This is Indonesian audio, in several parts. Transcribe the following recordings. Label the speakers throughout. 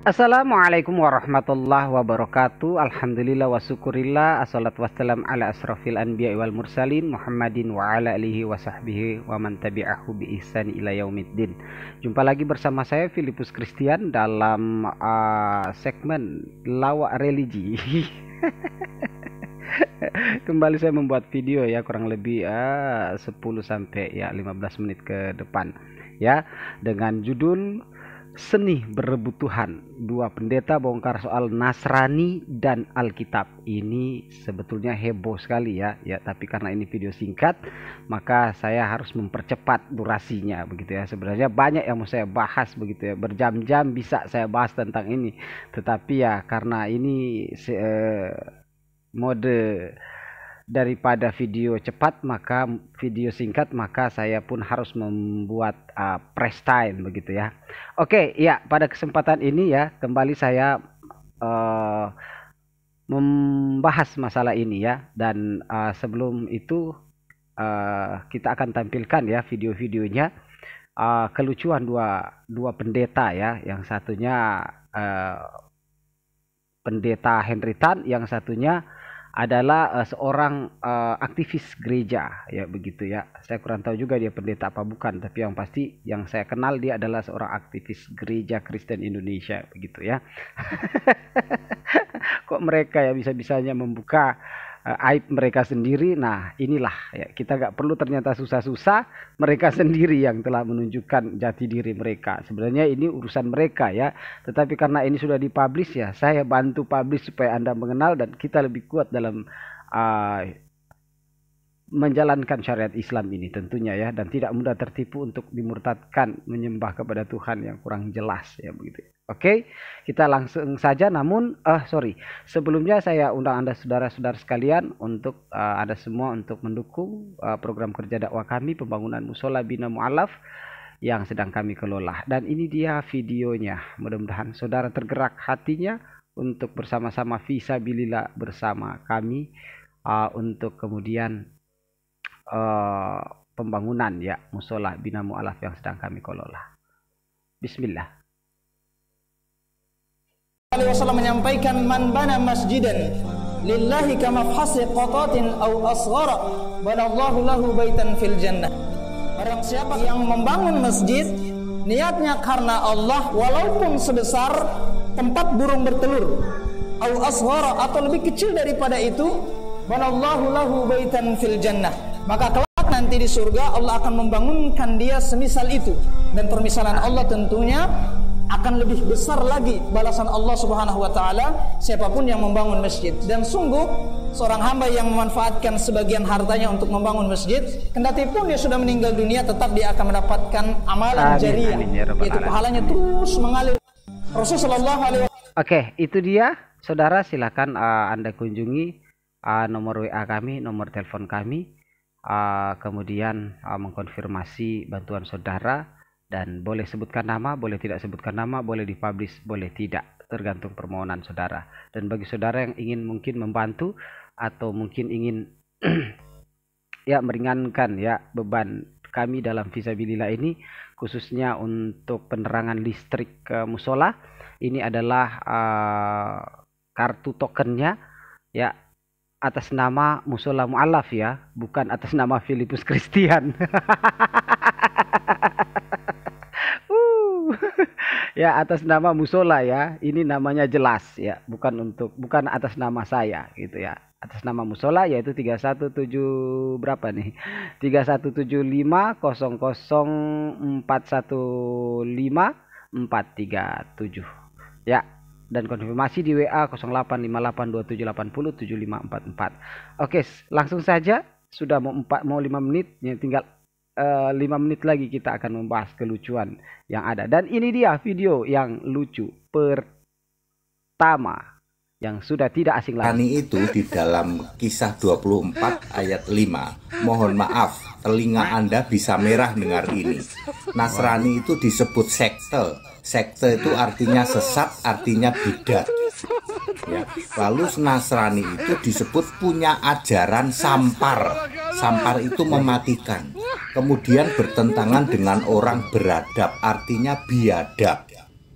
Speaker 1: Assalamualaikum warahmatullahi wabarakatuh. Alhamdulillah wa syukurillah. Assalatu wassalam ala asrafil anbiya wal mursalin Muhammadin wa ala alihi wa sahbihi wa man tabi'ahu bi ihsan ila yaumiddin. Jumpa lagi bersama saya Filipus Christian dalam segmen Lawak Religi. Kembali saya membuat video ya, kurang lebih 10 sampai 15 menit ke depan ya, dengan judul Seni Berebut Tuhan. Dua pendeta bongkar soal Nasrani dan Alkitab. Ini sebetulnya heboh sekali ya, tapi karena ini video singkat maka saya harus mempercepat durasinya begitu ya. Sebenarnya banyak yang mau saya bahas begitu ya, berjam-jam bisa saya bahas tentang ini, tetapi ya karena ini mode daripada video cepat maka video singkat, maka saya pun harus membuat press time begitu ya. Oke ya, pada kesempatan ini ya kembali saya membahas masalah ini ya, dan sebelum itu kita akan tampilkan ya video-videonya, kelucuan dua pendeta ya, yang satunya pendeta Henry Tan, yang satunya adalah seorang aktivis gereja ya begitu ya. Saya kurang tahu juga dia pendeta apa bukan, tapi yang pasti yang saya kenal dia adalah seorang aktivis gereja Kristen Indonesia begitu ya. Kok mereka ya bisa-bisanya membuka aib mereka sendiri. Nah inilah ya, kita gak perlu ternyata susah-susah, mereka sendiri yang telah menunjukkan jati diri mereka. Sebenarnya ini urusan mereka ya, tetapi karena ini sudah dipublish ya, saya bantu publish supaya Anda mengenal dan kita lebih kuat dalam menjalankan syariat Islam ini tentunya ya, dan tidak mudah tertipu untuk dimurtadkan menyembah kepada Tuhan yang kurang jelas ya begitu. Oke, kita langsung saja. Namun sebelumnya saya undang Anda saudara-saudara sekalian untuk Anda semua untuk mendukung program kerja dakwah kami, pembangunan Mushola Bina Mu'alaf yang sedang kami kelola. Dan ini dia videonya. Mudah-mudahan saudara tergerak hatinya untuk bersama-sama fisabilillah bersama kami untuk kemudian pembangunan ya Mushola Bina Mu'alaf yang sedang kami kelola. Bismillah.
Speaker 2: Wasallam menyampaikan, man bana masjidan lillahi kamafhasi qatatin aw asghara banallahu lahu baitan fil jannah. Barang siapa yang membangun masjid niatnya karena Allah, walaupun sebesar tempat burung bertelur, aw asghara atau lebih kecil daripada itu, banallahu lahu baitan fil jannah, maka kelak nanti di surga Allah akan membangunkan dia semisal itu. Dan permisalan Allah tentunya akan lebih besar lagi balasan Allah Subhanahu wa taala siapapun yang membangun masjid. Dan sungguh seorang hamba yang memanfaatkan sebagian hartanya untuk membangun masjid, kendati pun dia sudah meninggal dunia, tetap dia akan mendapatkan amalan jariah, yaitu pahalanya terus mengalir. Rasulullah SAW.
Speaker 1: Oke, itu dia saudara, silakan Anda kunjungi nomor WA kami, nomor telepon kami, kemudian mengkonfirmasi bantuan saudara. Dan boleh sebutkan nama, boleh tidak sebutkan nama, boleh dipublish, boleh tidak, tergantung permohonan saudara. Dan bagi saudara yang ingin mungkin membantu atau mungkin ingin ya meringankan ya beban kami dalam fisabilillah ini, khususnya untuk penerangan listrik musola, ini adalah kartu tokennya ya atas nama Mushola Mu'alaf ya, bukan atas nama Filipus Christian. Ya, atas nama Mushola ya. Ini namanya jelas ya, bukan atas nama saya gitu ya. Atas nama Mushola yaitu 317 berapa nih? 31750415437 ya. Dan konfirmasi di WA 085827807544. Oke, langsung saja, sudah mau 5 menit ya, tinggal 5 menit lagi kita akan membahas kelucuan yang ada. Dan ini dia video yang lucu pertama yang sudah tidak asing lagi.
Speaker 3: Nasrani itu di dalam Kisah 24 ayat 5. Mohon maaf, telinga Anda bisa merah dengar ini. Nasrani itu disebut sekte. Sekte itu artinya sesat, artinya bidat. Ya. Lalu Nasrani itu disebut punya ajaran sampar. Sampar itu mematikan. Kemudian bertentangan dengan orang beradab, artinya biadab.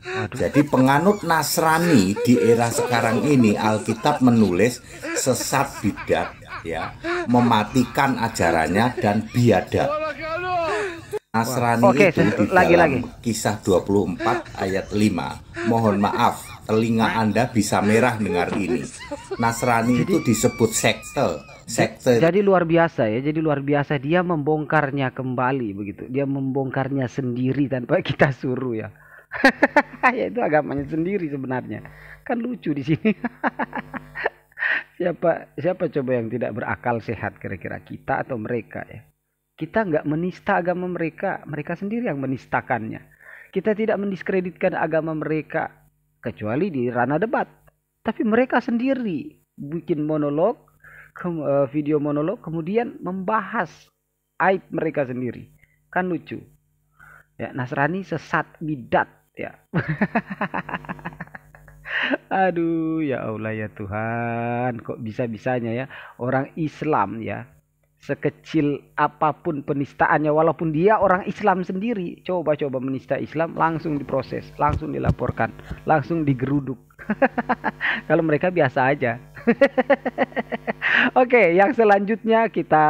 Speaker 1: Waduh.
Speaker 3: Jadi penganut Nasrani di era sekarang ini Alkitab menulis sesat bidat, ya, mematikan ajarannya dan biadab. Nasrani itu di dalam Kisah 24 ayat 5. Mohon maaf, telinga Anda bisa merah dengar ini. Nasrani itu disebut sekte.
Speaker 1: Jadi luar biasa ya. Jadi luar biasa, dia membongkarnya kembali begitu. Dia membongkarnya sendiri tanpa kita suruh ya. Ya itu agamanya sendiri sebenarnya. Kan lucu di sini. Siapa coba yang tidak berakal sehat kira-kira, kita atau mereka ya? Kita nggak menista agama mereka, mereka sendiri yang menistakannya. Kita tidak mendiskreditkan agama mereka kecuali di ranah debat. Tapi mereka sendiri bikin monolog, video monolog, kemudian membahas aib mereka sendiri. Kan lucu. Ya, Nasrani sesat bidat ya. Aduh, ya Allah ya Tuhan, kok bisa-bisanya ya orang Islam ya, sekecil apapun penistaannya, walaupun dia orang Islam sendiri, coba menista Islam, langsung diproses, langsung dilaporkan, langsung digeruduk. Kalau mereka biasa aja. Oke, yang selanjutnya kita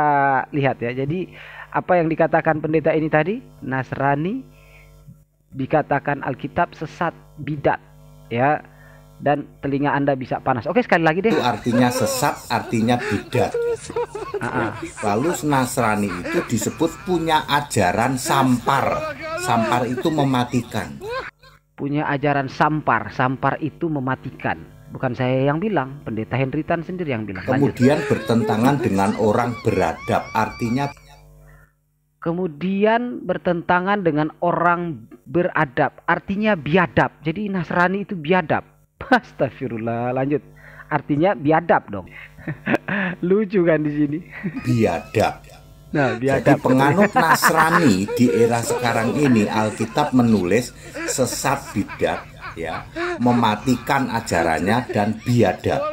Speaker 1: lihat ya. Jadi apa yang dikatakan pendeta ini tadi, Nasrani dikatakan Alkitab sesat bidat ya, dan telinga Anda bisa panas. Oke, sekali lagi deh.
Speaker 3: Itu artinya sesat, artinya bidat. Ya. Lalu Nasrani itu disebut punya ajaran sampar. Sampar itu mematikan.
Speaker 1: Punya ajaran sampar. Sampar itu mematikan. Bukan saya yang bilang, pendeta Henry Tan sendiri yang bilang.
Speaker 3: Kemudian bertentangan dengan orang beradab. Artinya
Speaker 1: kemudian bertentangan dengan orang beradab, artinya biadab. Jadi Nasrani itu biadab. Astagfirullah, lanjut. Artinya biadab dong. Lucu kan di sini.
Speaker 3: Biadab.
Speaker 1: Nah, biadab.
Speaker 3: Jadi penganut Nasrani di era sekarang ini Alkitab menulis sesat bidat, ya, mematikan ajarannya dan biadab.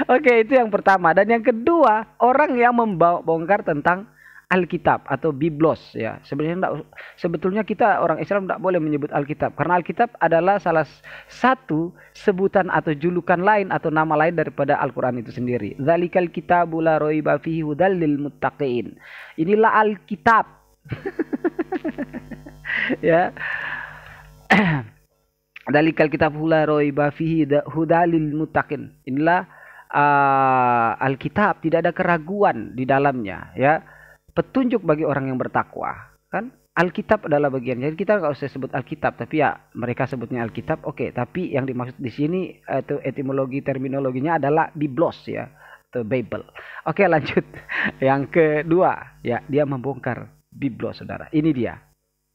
Speaker 1: Oke, itu yang pertama. Dan yang kedua, orang yang membongkar tentang Alkitab atau Biblos ya. Sebetulnya kita orang Islam tidak boleh menyebut Alkitab, karena Alkitab adalah salah satu sebutan atau julukan lain atau nama lain daripada Al-Quran itu sendiri. Dzalikal kitabu la raiba fihi hudal lil muttaqin. Inilah Alkitab. Ya. Dzalikal kitabu la raiba fihi hudal lil muttaqin. Inilah Alkitab, tidak ada keraguan di dalamnya ya. Petunjuk bagi orang yang bertakwa. Kan Alkitab adalah bagian. Jadi kita nggak usah sebut Alkitab, tapi ya mereka sebutnya Alkitab. Oke, tapi yang dimaksud di sini itu etimologi terminologinya adalah Biblos ya, atau Bible. Oke, lanjut. Yang kedua ya, dia membongkar Biblos, saudara. Ini dia.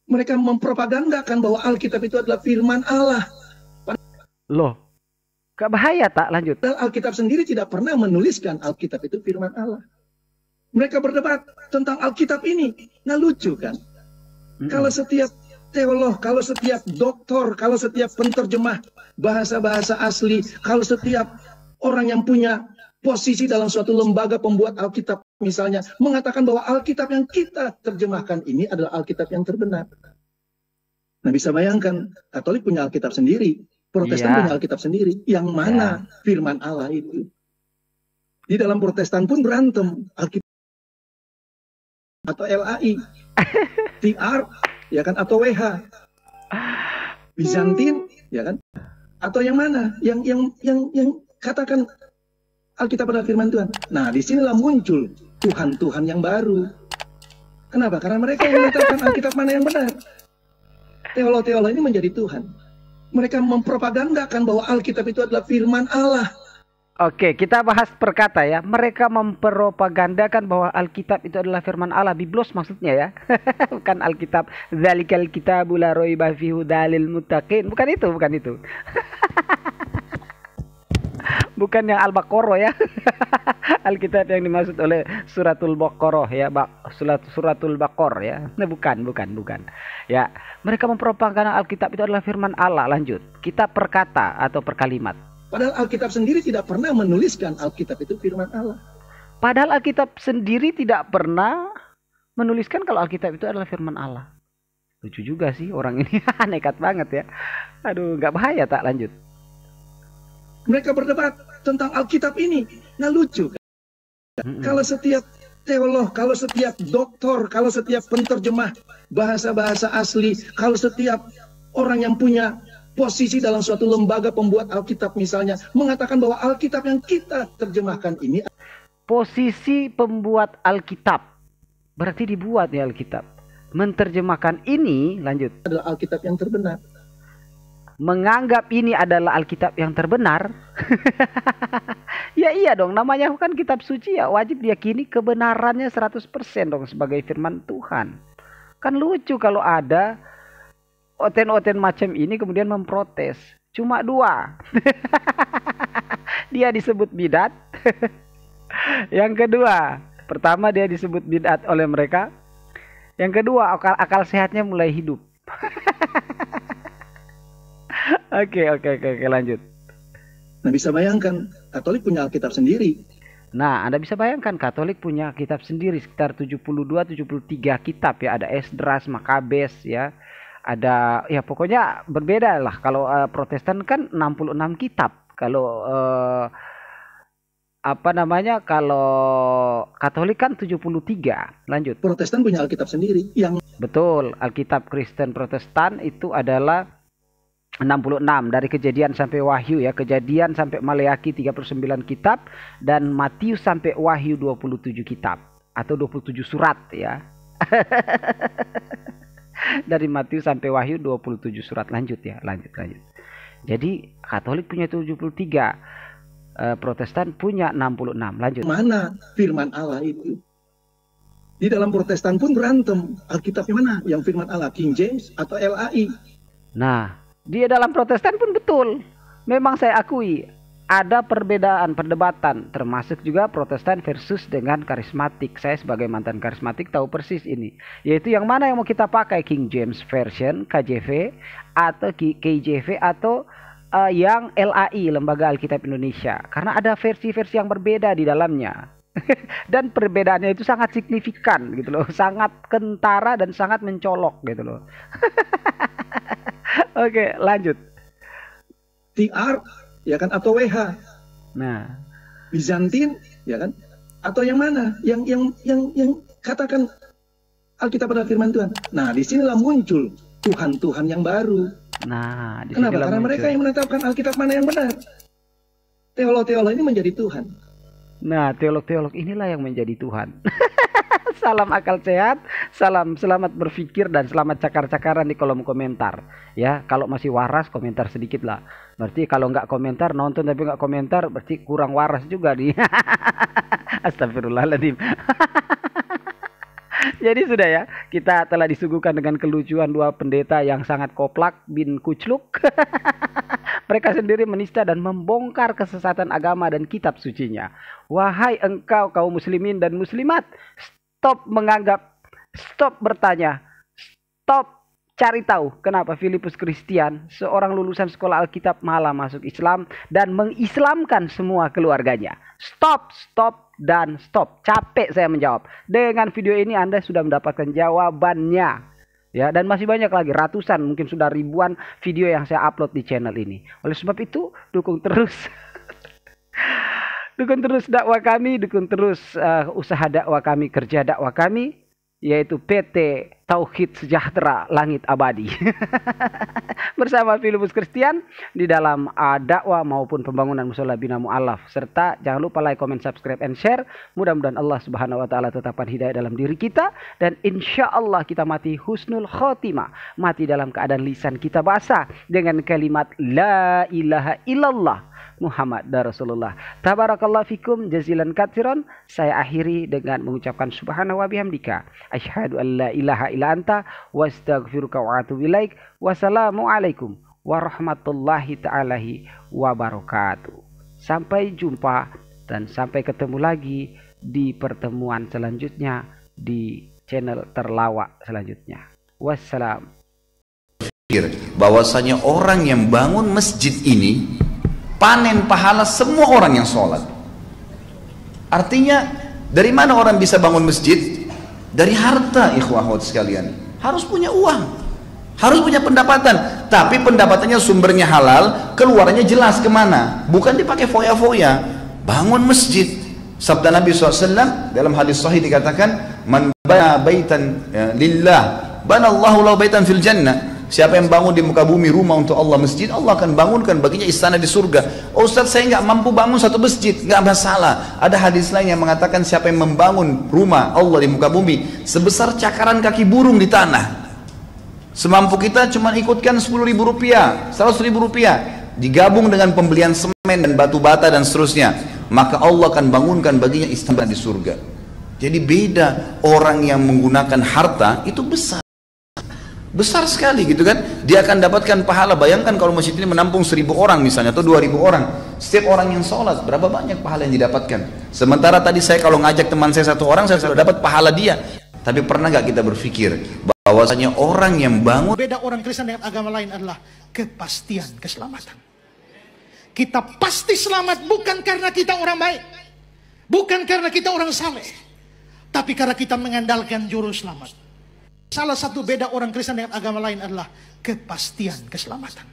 Speaker 4: Mereka mempropagandakan bahwa Alkitab itu adalah firman Allah.
Speaker 1: Loh, gak bahaya tak? Lanjut.
Speaker 4: Alkitab sendiri tidak pernah menuliskan Alkitab itu firman Allah. Mereka berdebat tentang Alkitab ini. Nah, lucu kan? Kalau setiap teolog, kalau setiap doktor, kalau setiap penterjemah bahasa-bahasa asli, kalau setiap orang yang punya posisi dalam suatu lembaga pembuat Alkitab misalnya, mengatakan bahwa Alkitab yang kita terjemahkan ini adalah Alkitab yang terbenar. Nah, bisa bayangkan, Katolik punya Alkitab sendiri, Protestan punya Alkitab sendiri. Yang mana firman Allah itu? Di dalam Protestan pun berantem. Alkitab atau LAI, TR, ya kan, atau WH, Bizantin, ya kan, atau yang mana, yang katakan Alkitab adalah firman Tuhan. Nah, disinilah muncul Tuhan yang baru. Kenapa? Karena mereka mengatakan Alkitab mana yang benar. Teolog-teolog ini menjadi Tuhan. Mereka mempropagandakan bahwa Alkitab itu adalah firman Allah.
Speaker 1: Oke, kita bahas per kata ya. Mereka mempropagandakan bahwa Alkitab itu adalah firman Allah. Biblos maksudnya ya. Bukan Alkitab. Dzalikal kitabu la raiba fihi hudal lil muttaqin. Bukan itu. Bukan yang Al-Baqarah ya. Alkitab yang dimaksud oleh suratul Baqarah ya, suratul Baqarah ya. Nah, bukan. Ya, mereka mempropagandakan Alkitab itu adalah firman Allah. Lanjut. Kita per kata atau per kalimat.
Speaker 4: Padahal Alkitab sendiri tidak pernah menuliskan Alkitab itu firman Allah.
Speaker 1: Padahal Alkitab sendiri tidak pernah menuliskan kalau Alkitab itu adalah firman Allah. Lucu juga sih orang ini. Nekat banget ya. Aduh, nggak bahaya tak? Lanjut.
Speaker 4: Mereka berdebat tentang Alkitab ini. Nah lucu kan? Kalau setiap teolog, kalau setiap doktor, kalau setiap penterjemah bahasa-bahasa asli, kalau setiap orang yang punya posisi dalam suatu lembaga pembuat Alkitab misalnya mengatakan bahwa Alkitab yang kita terjemahkan ini,
Speaker 1: Posisi pembuat Alkitab, berarti dibuat ya Alkitab. Menterjemahkan ini, lanjut,
Speaker 4: adalah Alkitab yang terbenar.
Speaker 1: menganggap ini adalah Alkitab yang terbenar. Ya iya dong, namanya kan kitab suci ya, wajib diyakini kebenarannya 100% dong sebagai firman Tuhan. Kan lucu kalau ada oten-oten macam ini kemudian memprotes. Cuma dua. Dia disebut bidat. Yang kedua, pertama dia disebut bidat oleh mereka. Yang kedua, akal sehatnya mulai hidup. Oke, lanjut.
Speaker 4: Nah bisa bayangkan, Katolik punya Alkitab sendiri.
Speaker 1: Nah, Anda bisa bayangkan Katolik punya kitab sendiri sekitar 72-73 kitab ya. Ada Esdras, Makabes ya. Ada ya pokoknya berbeda lah. Kalau Protestan kan 66 kitab. Kalau kalau Katolik kan 73. Lanjut.
Speaker 4: Protestan punya Alkitab sendiri. Yang
Speaker 1: Betul, Alkitab Kristen Protestan itu adalah 66 dari Kejadian sampai Wahyu ya. Kejadian sampai Maleakhi 39 kitab dan Matius sampai Wahyu 27 kitab atau 27 surat ya. Dari Matius sampai Wahyu 27 surat. Lanjut ya, lanjut. Jadi Katolik punya 73, Protestan punya 66. Lanjut.
Speaker 4: mana firman Allah itu? Di dalam Protestan pun berantem. Alkitabnya mana? Yang firman Allah, King James atau LAI?
Speaker 1: Nah, di dalam Protestan pun betul. Memang saya akui ada perbedaan perdebatan, termasuk juga Protestan versus dengan karismatik. Saya sebagai mantan karismatik tahu persis ini. Yaitu yang mana yang mau kita pakai, King James Version, KJV, atau KJV, atau yang LAI, Lembaga Alkitab Indonesia. Karena ada versi-versi yang berbeda di dalamnya. Dan perbedaannya itu sangat signifikan gitu loh. Sangat kentara dan sangat mencolok gitu loh. Oke, lanjut.
Speaker 4: TR, ya kan, atau WH?
Speaker 1: Nah,
Speaker 4: Bizantin, ya kan? Atau yang mana? Yang katakan Alkitab adalah firman Tuhan. Nah, disinilah muncul Tuhan-Tuhan yang baru.
Speaker 1: nah,
Speaker 4: Kenapa? Karena mereka yang menetapkan Alkitab mana yang benar. Teolog-teolog ini menjadi Tuhan.
Speaker 1: Nah, teolog-teolog inilah yang menjadi Tuhan. Salam akal sehat, salam selamat berpikir, dan selamat cakar-cakaran di kolom komentar. Ya, kalau masih waras komentar sedikit lah. Berarti kalau nggak komentar, nonton tapi nggak komentar, berarti kurang waras juga nih. Astagfirullahaladzim. Jadi sudah ya, kita telah disuguhkan dengan kelucuan dua pendeta yang sangat koplak bin kucluk. Mereka sendiri menista dan membongkar kesesatan agama dan kitab sucinya. Wahai engkau kaum muslimin dan muslimat, stop menganggap, stop bertanya, stop cari tahu kenapa Filipus Kristian, seorang lulusan sekolah Alkitab, malah masuk Islam dan mengislamkan semua keluarganya. Stop, stop, dan stop. Capek saya menjawab. Dengan video ini Anda sudah mendapatkan jawabannya. Ya, dan masih banyak lagi, ratusan, mungkin sudah ribuan video yang saya upload di channel ini. Oleh sebab itu, dukung terus. Dukung terus dakwah kami, dukung terus usaha dakwah kami, kerja dakwah kami, yaitu PT Tauhid Sejahtera Langit Abadi. Bersama Filipus Kristian di dalam dakwah maupun pembangunan Mushola Bina Mu'allaf. Serta jangan lupa like, comment, subscribe, and share. Mudah-mudahan Allah Subhanahu wa Ta'ala tetapkan hidayah dalam diri kita, dan insya Allah kita mati husnul khotimah, mati dalam keadaan lisan kita basah dengan kalimat La ilaha illallah Muhammad Rasulullah. Tabarakallah fikum jazilan katsiran. Saya akhiri dengan mengucapkan subhanahu wa bihamdika asyhadu an la ilaha illa anta wastaghfiruka wa atubu ilaik. Wassalamualaikum warahmatullahi ta'ala wabarakatuh. Sampai jumpa dan sampai ketemu lagi di pertemuan selanjutnya di channel terlawak selanjutnya. Wassalam.
Speaker 5: Bahwasanya orang yang bangun masjid ini panen pahala semua orang yang sholat. Artinya dari mana orang bisa bangun masjid? Dari harta, ikhwah sekalian. Harus punya uang. Harus punya pendapatan, tapi pendapatannya sumbernya halal, keluarnya jelas kemana, bukan dipakai foya-foya. Bangun masjid. Sabda Nabi SAW dalam hadis sahih dikatakan, man bana baitan lillah, banallahu lahu baitan fil jannah. Siapa yang bangun di muka bumi rumah untuk Allah, masjid, Allah akan bangunkan baginya istana di surga. Oh Ustaz, saya nggak mampu bangun satu masjid, nggak masalah. Ada hadis lain yang mengatakan siapa yang membangun rumah Allah di muka bumi sebesar cakaran kaki burung di tanah, semampu kita cuma ikutkan 10.000 rupiah, 100.000 rupiah, digabung dengan pembelian semen dan batu bata dan seterusnya, maka Allah akan bangunkan baginya istana di surga. Jadi beda, orang yang menggunakan harta itu besar sekali gitu kan, dia akan dapatkan pahala. Bayangkan kalau masjid ini menampung 1.000 orang misalnya, atau 2.000 orang, setiap orang yang sholat berapa banyak pahala yang didapatkan. Sementara tadi saya kalau ngajak teman saya 1 orang, saya sudah dapat pahala dia. Tapi pernah nggak kita berpikir bahwasanya orang yang bangun,
Speaker 6: beda orang Kristen dengan agama lain adalah kepastian keselamatan. Kita pasti selamat bukan karena kita orang baik, bukan karena kita orang saleh, tapi karena kita mengandalkan juru selamat. Salah satu beda orang Kristen dengan agama lain adalah kepastian keselamatan.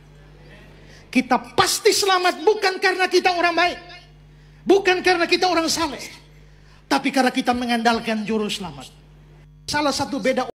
Speaker 6: Kita pasti selamat bukan karena kita orang baik, bukan karena kita orang saleh, tapi karena kita mengandalkan juru selamat. Salah satu beda